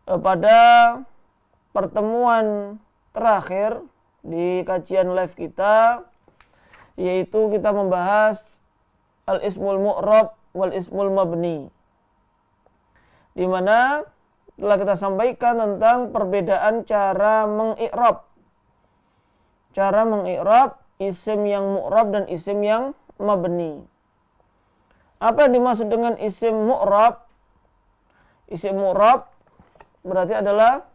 pada pertemuan terakhir di kajian live kita, yaitu kita membahas al-ismul mu'rab wal ismul mabni, di mana telah kita sampaikan tentang perbedaan cara mengi'rab. Cara mengi'rab isim yang mu'rab dan isim yang mabni. Apa yang dimaksud dengan isim mu'rab? Isim mu'rab berarti adalah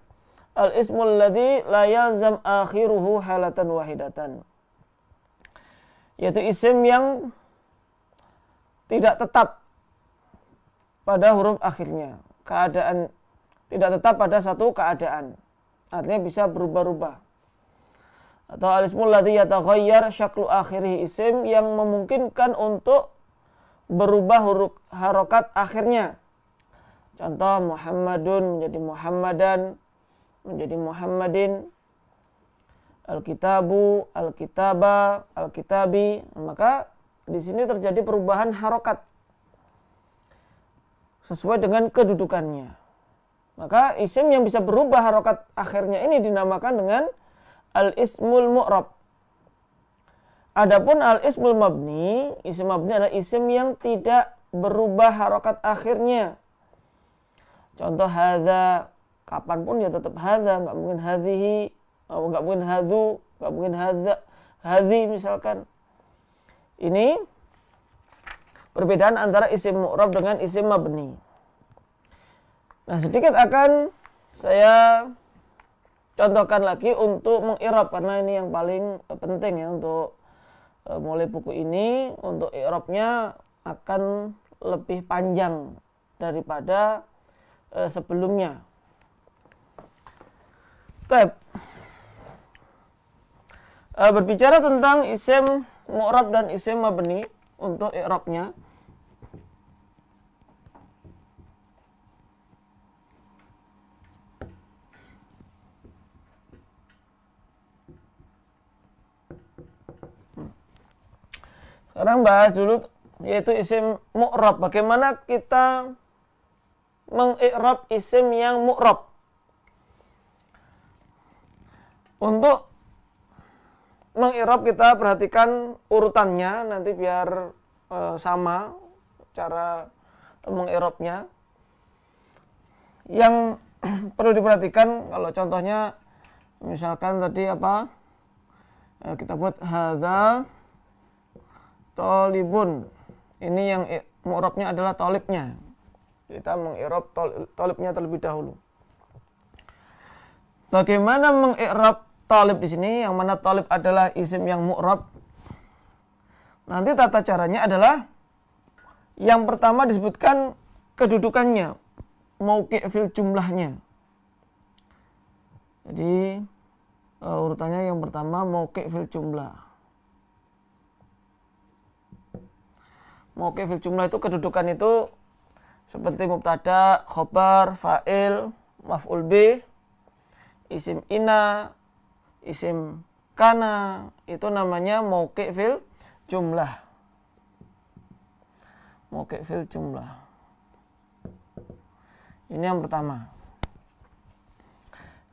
al-ismul ladzi la yalzam akhiruhu halatan wahidatan. Yaitu isim yang tidak tetap pada huruf akhirnya. Keadaan tidak tetap pada satu keadaan. Artinya bisa berubah-ubah. Atau al-ismul ladzi yataghayyar syaklu akhirih, isim yang memungkinkan untuk berubah huruf harokat akhirnya. Contoh Muhammadun menjadi Muhammadan, menjadi Muhammadin, Al-Kitabu, Al-Kitaba, Al-Kitabi. Maka di sini terjadi perubahan harokat sesuai dengan kedudukannya. Maka isim yang bisa berubah harokat akhirnya ini dinamakan dengan al-ismul mu'rab. Adapun al-ismul mabni, isim mabni adalah isim yang tidak berubah harokat akhirnya. Contoh hadza, kapanpun ya tetap hadza, nggak mungkin hadhihi, nggak mungkin hadzu, nggak mungkin hadza, hadhi misalkan. Ini perbedaan antara isim mu'rab dengan isim mabni. Nah, sedikit akan saya contohkan lagi untuk mengi'rab, karena ini yang paling penting ya untuk mulai buku ini. Untuk i'rabnya akan lebih panjang daripada sebelumnya. Baik. Berbicara tentang isim mu'rab dan isim mabni untuk i'rabnya. Sekarang bahas dulu yaitu isim mu'rab. Bagaimana kita mengi'rab isim yang mu'rab? Untuk mengi'rab kita perhatikan urutannya nanti biar sama cara mengi'rabnya. Yang perlu diperhatikan kalau contohnya misalkan tadi apa? Kita buat hadza tolibun. Ini yang mu'rabnya adalah tolibnya. Kita mengi'rab tolibnya terlebih dahulu. Bagaimana mengi'rab tolib di sini? Yang mana tolib adalah isim yang mu'rab. Nanti tata caranya adalah yang pertama disebutkan kedudukannya, mauqi' fil jumlahnya. Jadi urutannya yang pertama mauqi' fil jumlah. Mauqi' fil jumlah itu kedudukan itu seperti mubtada, khobar, fa'il, maf'ul bih, isim ina, isim kana, itu namanya mauqi' fil jumlah. Mauqi' fil jumlah. Ini yang pertama.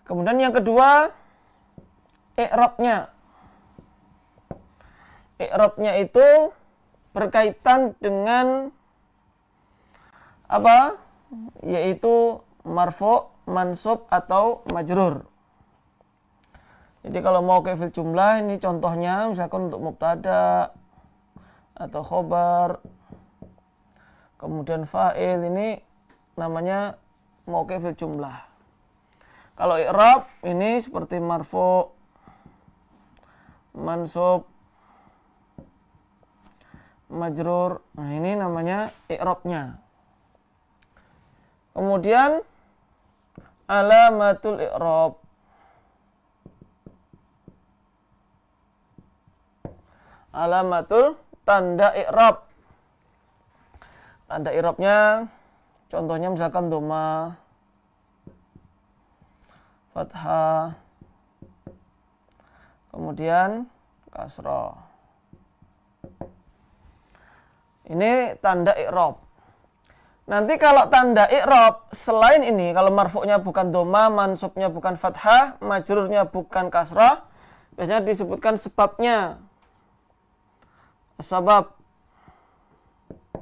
Kemudian yang kedua, i'rabnya. I'rabnya itu berkaitan dengan apa? Yaitu marfu', mansub atau majrur. Jadi kalau mau ke fil jumlah ini contohnya misalkan untuk mubtada atau khobar, kemudian fa'il, ini namanya mau ke fil jumlah. Kalau i'rab ini seperti marfu', mansub, majrur. Nah, ini namanya i'rabnya. Kemudian alamatul i'rab. Alamatul, tanda i'rab. Tanda i'rabnya contohnya misalkan dhamma, fathah, kemudian kasrah. Ini tanda i'rab. Nanti kalau tanda i'rab selain ini, kalau marfu'nya bukan dhamma, mansubnya bukan fathah, majrurnya bukan kasrah, biasanya disebutkan sebabnya.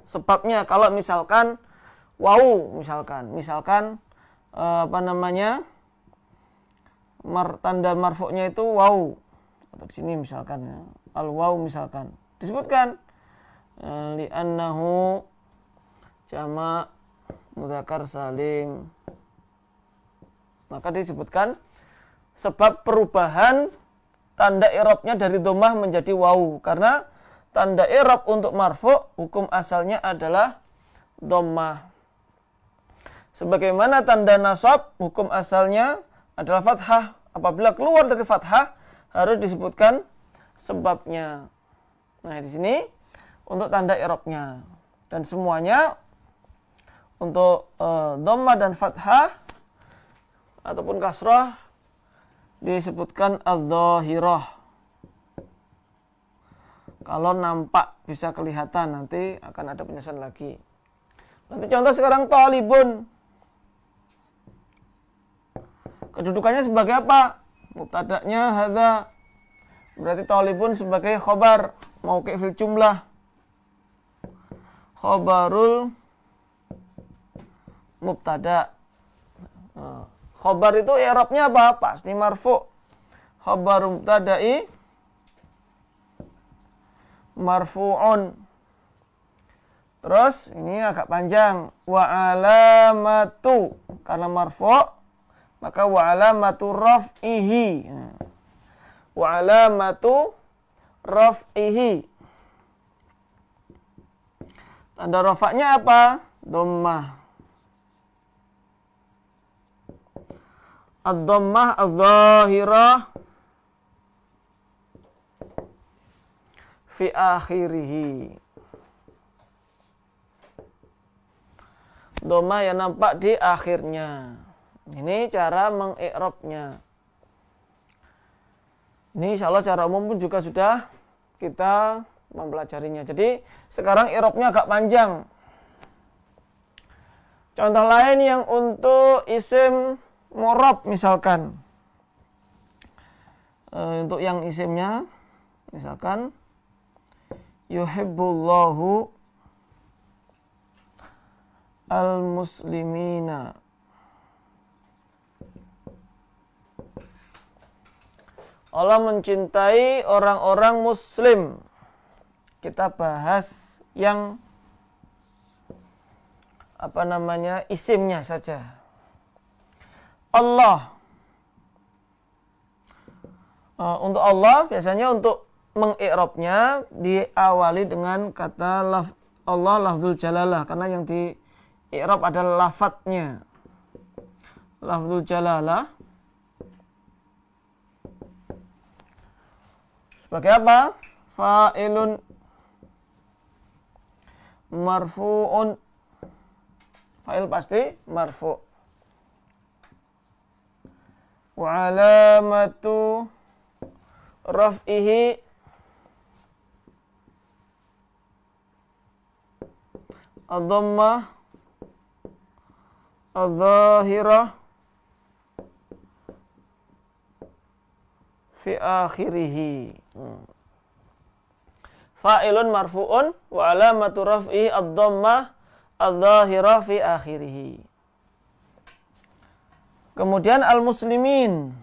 Sebabnya kalau misalkan waw, misalkan tanda marfu'nya itu waw, atau di sini misalkan ya, al waw misalkan disebutkan li'annahu jama' mudzakkar salim, maka disebutkan sebab perubahan tanda i'rabnya dari dhammah menjadi waw, karena tanda i'rab untuk marfu' hukum asalnya adalah dhammah. Sebagaimana tanda nasab hukum asalnya adalah fathah, apabila keluar dari fathah harus disebutkan sebabnya. Nah, di sini untuk tanda i'rabnya, dan semuanya untuk dhammah dan fathah ataupun kasrah disebutkan adz-dzahirah. Kalau nampak bisa kelihatan, nanti akan ada penjelasan lagi. Nanti contoh sekarang talibun. Kedudukannya sebagai apa? Mubtada'nya hadza. Berarti talibun sebagai khobar, mauqi' fil jumlah. Khobarul mubtada'. Khobar itu i'rabnya apa? Pasti marfu'. Khobar mubtada'i marfu'un. Terus ini agak panjang, wa alamatu, karena marfu' maka wa alamatu raf'ihi. Wa alamatu raf'ihi. Tanda rafa'nya apa? Dhammah. Ad-dhammah adz-dzahirah fi akhirih. Dhammah yang nampak di akhirnya. Ini cara mengi'rabnya. Ini insya Allah cara umum pun juga sudah kita mempelajarinya. Jadi sekarang i'rabnya agak panjang. Contoh lain yang untuk isim mu'rab misalkan. Untuk yang isimnya misalkan yuhibbullahu al-muslimina. Allah mencintai orang-orang muslim. Kita bahas yang isimnya saja. Allah. Untuk Allah biasanya untuk mengi'rabnya diawali dengan kata Allah lafzul jalalah, karena yang di i'rab adalah lafadznya. Lafzul jalalah sebagai apa? Fa'ilun marfu'un. Fa'il pasti marfu'. Wa alamatu raf'ihi ad-dhammah adz-dzahirah fi akhirih. Fa'ilun marfu'un wa alamatu raf'ihi ad-dhammah adz-dzahirah fi akhirih. Kemudian al-muslimin.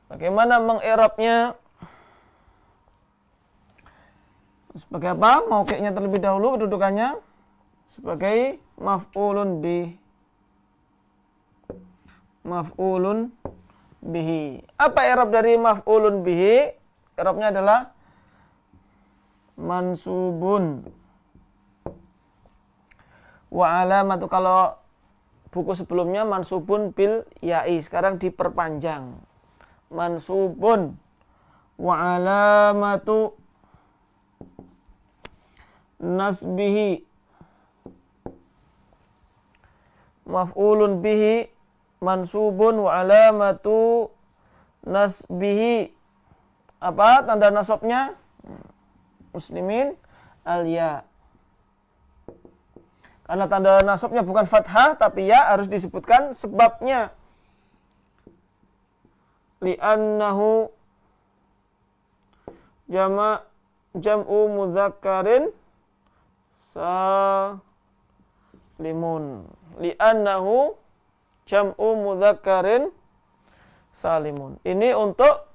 Bagaimana mengi'rabnya? Sebagai apa? Mauqi'nya terlebih dahulu kedudukannya sebagai maf'ulun bih. Maf'ulun bihi. Apa i'rab dari maf'ulun bihi? I'rabnya adalah mansubun. Wa alamatu, kalau buku sebelumnya mansubun bil ya'i, sekarang diperpanjang. Mansubun wa alamatu nasbihi maf'ulun bihi mansubun wa alamatu nasbihi. Apa tanda nasabnya? Muslimin. al-ya. Karena tanda nasabnya bukan fathah tapi ya, harus disebutkan sebabnya. Li'annahu jam'u mudzakkarin salimun. Li'annahu jam'u mudzakkarin salimun. Ini untuk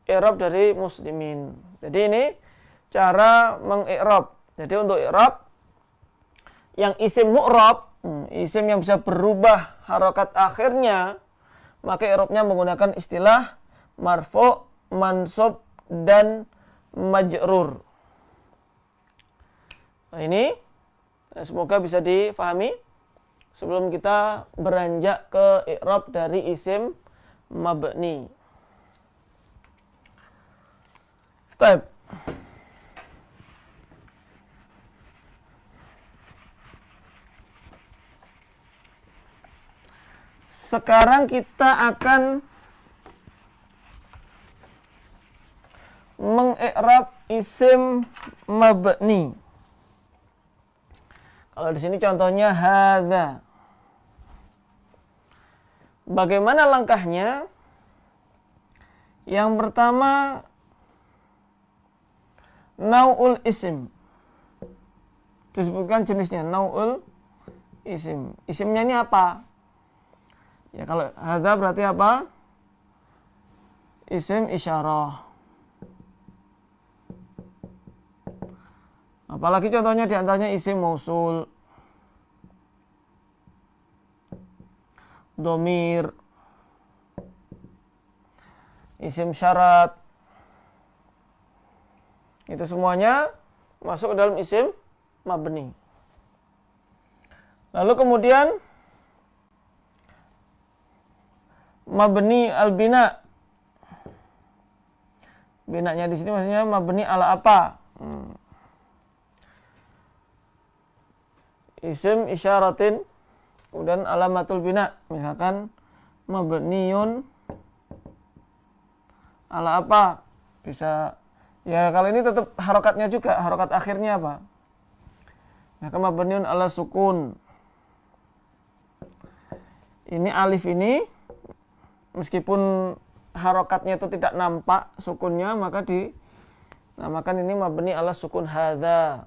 i'rab dari muslimin. Jadi ini cara mengi'rab. Jadi untuk i'rab yang isim mu'rab, isim yang bisa berubah harokat akhirnya, maka i'rabnya menggunakan istilah marfu', mansub, dan majrur. Nah ini semoga bisa difahami sebelum kita beranjak ke i'rab dari isim mabni. Baik. Sekarang kita akan mengi'rab isim mabni. Kalau di sini contohnya hadza. Bagaimana langkahnya? Yang pertama, nau'ul isim. Disebutkan jenisnya, nau'ul isim. Isimnya ini apa? Ya kalau hadza berarti apa? Isim isyarah. Apalagi contohnya diantaranya isim mausul, domir, isim syarat. Itu semuanya masuk ke dalam isim mabni. Lalu kemudian mabni al-bina. Binanya di sini maksudnya mabni ala apa? Isim isyaratin, kemudian alamatul bina. Misalkan mabniun ala apa? Bisa, ya kalau ini tetap harokatnya juga, harokat akhirnya apa? Nah, mabniun ala sukun. Ini alif ini meskipun harokatnya itu tidak nampak sukunnya, maka dinamakan ini mabni ala sukun hadza.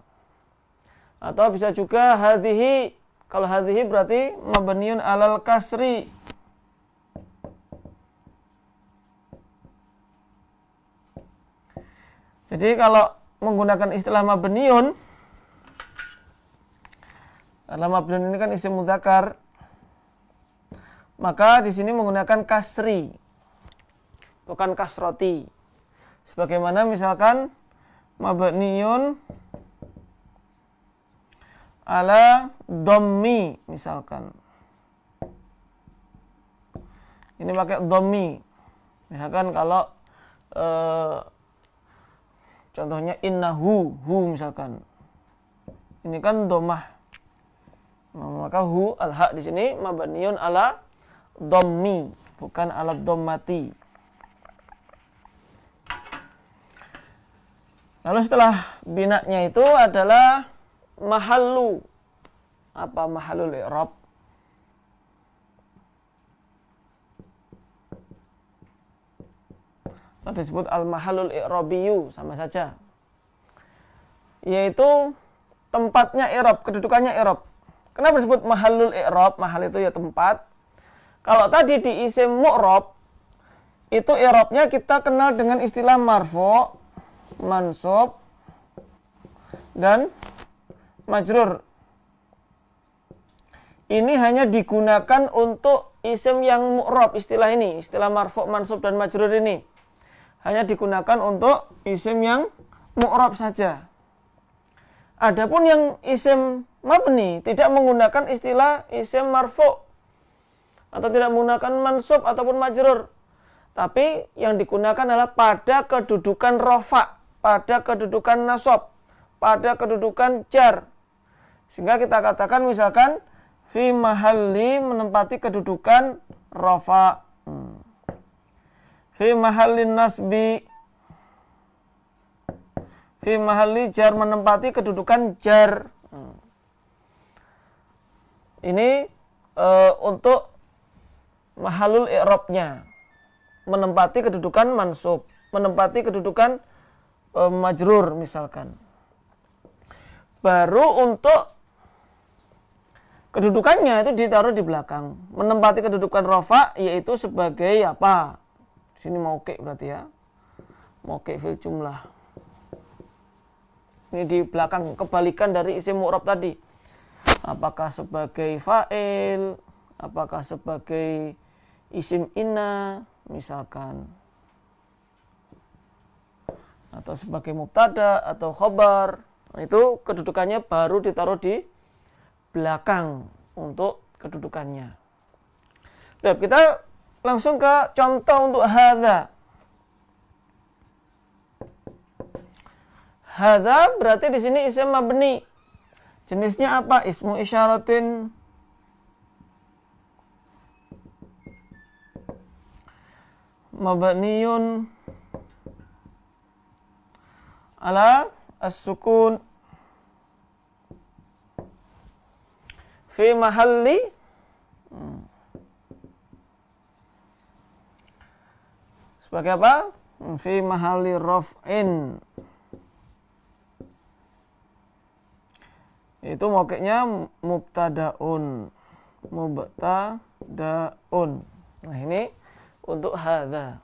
Atau bisa juga hadhihi. Kalau hadhihi berarti mabniun alal kasri. Jadi kalau menggunakan istilah mabniun, karena mabniun ini kan isim mudzakkar, maka di sini menggunakan kasri, bukan kasroti. Sebagaimana misalkan mabniun ala dhammi misalkan. Ini pakai dhammi. Misalkan kalau contohnya innahu, hu misalkan. Ini kan dhammah. Maka hu al-ha di sini mabniun ala dhammi, bukan ala dhammati. Lalu setelah binanya itu adalah mahallu. Apa mahallul i'rab? Atau disebut al-mahallul i'rabiyyu, sama saja. Yaitu tempatnya i'rab, kedudukannya i'rab. Kenapa disebut mahallul i'rab? Mahal itu ya tempat. Kalau tadi di isim mu'rab, itu i'rabnya kita kenal dengan istilah marfu', mansub, dan majrur. Ini hanya digunakan untuk isim yang mu'rab, istilah ini, istilah marfu', mansub, dan majrur ini. Hanya digunakan untuk isim yang mu'rab saja. Adapun yang isim mabni tidak menggunakan istilah isim marfu' atau tidak menggunakan mansub ataupun majrur. Tapi yang digunakan adalah pada kedudukan rafa', pada kedudukan nasab, pada kedudukan jar. Sehingga kita katakan misalkan fi mahalli menempati kedudukan rafa'. Fi mahallin nasbi, fi mahalli jar, menempati kedudukan jar. Ini untuk mahalul i'rabnya, menempati kedudukan mansub, menempati kedudukan majrur misalkan. Baru untuk kedudukannya itu ditaruh di belakang, menempati kedudukan rafa, yaitu sebagai apa? Sini mauqi berarti ya, mauqi fil jumlah. Ini di belakang, kebalikan dari isim mu'rab tadi. Apakah sebagai fa'il, apakah sebagai isim inna misalkan, atau sebagai mubtada atau khobar. Nah, itu kedudukannya baru ditaruh di belakang untuk kedudukannya. Baik, kita langsung ke contoh untuk hadza. Hadza berarti di sini isim mabni. Jenisnya apa? Ismu isyaratin mabniyun ala as-sukun fi mahalli sebagai apa? Fi mahalli raf'in. Itu mauqi-nya mubtadaun. Mubtadaun. Nah, ini untuk hadza.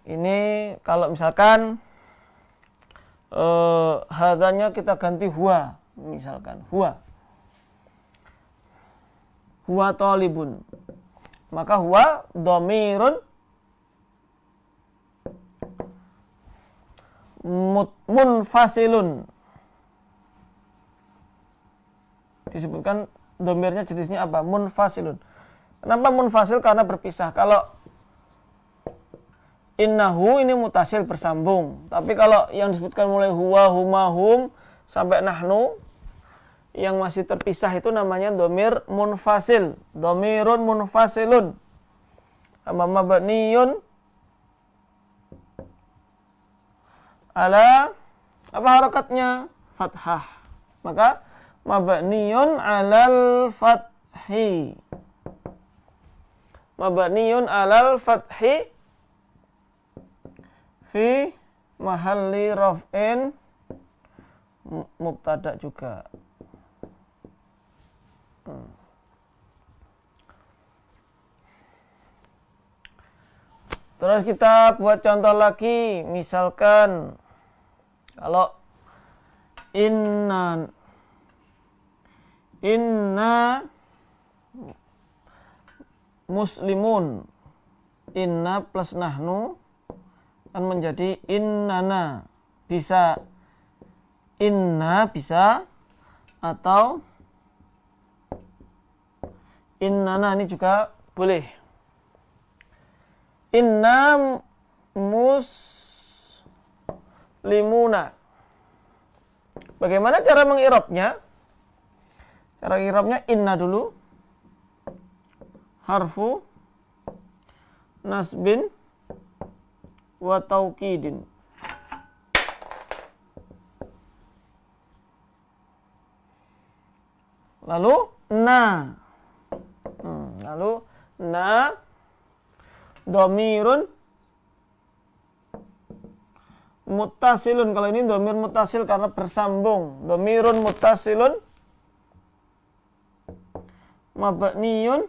Ini kalau misalkan hadzanya kita ganti huwa, misalkan huwa. Huwa talibun. Maka huwa dhamirun munfasilun. Disebutkan dhamirnya jenisnya apa? Munfasilun. Kenapa munfasil? Karena berpisah. Kalau innahu ini mutasil bersambung. Tapi kalau yang disebutkan mulai huwa, huma, hum sampai nahnu yang masih terpisah itu namanya dhamir munfasil. Dhamirun munfasilun. Mabniyun ala apa harakatnya? Fathah. Maka mabniyun alal fathi. Mabniyun alal fathi fi mahalli raf'in mubtada juga. Terus kita buat contoh lagi, misalkan kalau inna muslimun, inna plus nahnu kan menjadi innana. Bisa inna bisa, atau innana ini juga boleh. Inna muslimuna. Bagaimana cara mengirabnya? Cara irabnya inna dulu. Harfu nasbin wa taukidin. Lalu na. Lalu na dhamirun muttasilun. Kalau ini dhamir muttasil karena bersambung. Dhamirun muttasilun mabniyun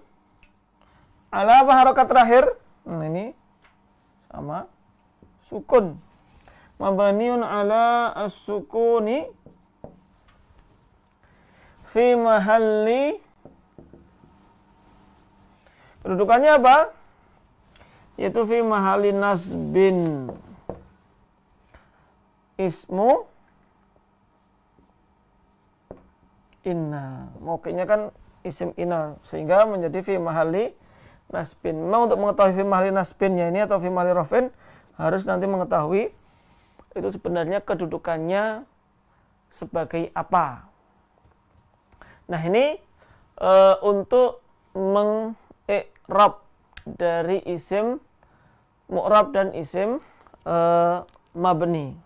ala apa harakat terakhir? Ini sama sukun. Mabniyun ala as-sukuni fi mahalli. Kedudukannya apa? Yaitu fi mahalli nasbin. Ismu inna. Mauqi-nya kan isim inna, sehingga menjadi fi mahalli nasbin. Memang untuk mengetahui fi mahalli nasbinnya ini atau fi mahalli rafin harus nanti mengetahui itu sebenarnya kedudukannya sebagai apa. Nah, ini untuk mengi'rab dari isim mu'rab dan isim mabni.